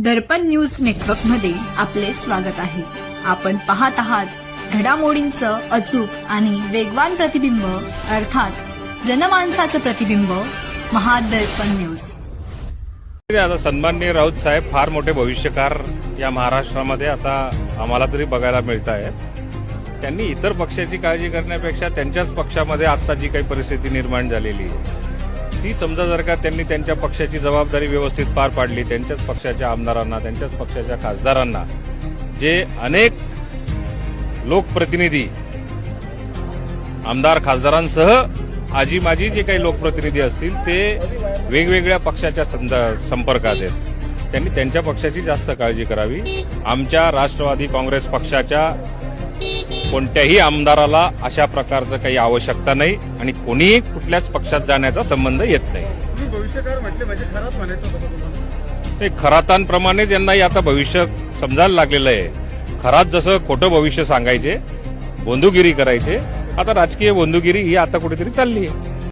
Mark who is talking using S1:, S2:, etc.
S1: दर्पण news network मध्ये आपले स्वागत आहे। आपण पाहत आहात घडामोडींचं अचूक आणि वेगवान प्रतिबिंब, अर्थात जनमानसाचं प्रतिबिंब, महादर्पण न्यूज।
S2: आता सन्माननीय राऊत साहेब फार मोठे भविष्यकार या महाराष्ट्रामध्ये आता आम्हाला तरी बघायला मिळत आहेत। त्यांनी इतर पक्षाची काळजी करण्यापेक्षा त्यांच्याच पक्षामध्ये आता जी काही परिस्थिती निर्माण झालेली आहे ती समजा जर का त्यांनी त्यांच्या पक्षाची जबाबदारी व्यवस्थित पार पाडली, त्यांच्याच पक्षाच्या आमदारांना, त्यांच्याच पक्षाच्या खासदारांना, जे अनेक लोकप्रतिनिधी आमदार खासदारांसह आजी माजी जे काही लोकप्रतिनिधी असतील ते वेगवेगळ्या पक्षाच्या संपर्कात आहेत, त्यांनी त्यांच्या पक्षाची जास्त काळजी करावी। आमच्या राष्ट्रवादी काँग्रेस पक्षाच्या कोणत्याही आमदाराला अशा प्रकारचं काही आवश्यकता नाही आणि कोणीही कुठल्याच पक्षात जाण्याचा संबंध येत नाही।
S3: भविष्यकार म्हटले म्हणजे खरात म्हणायचं
S2: ते खरातांप्रमाणे त्यांनाही आता भविष्य समजायला लागलेलं आहे। खरात जसं खोटं भविष्य सांगायचे, बंधुगिरी करायचे, आता राजकीय बंधुगिरी ही आता कुठेतरी चालली आहे।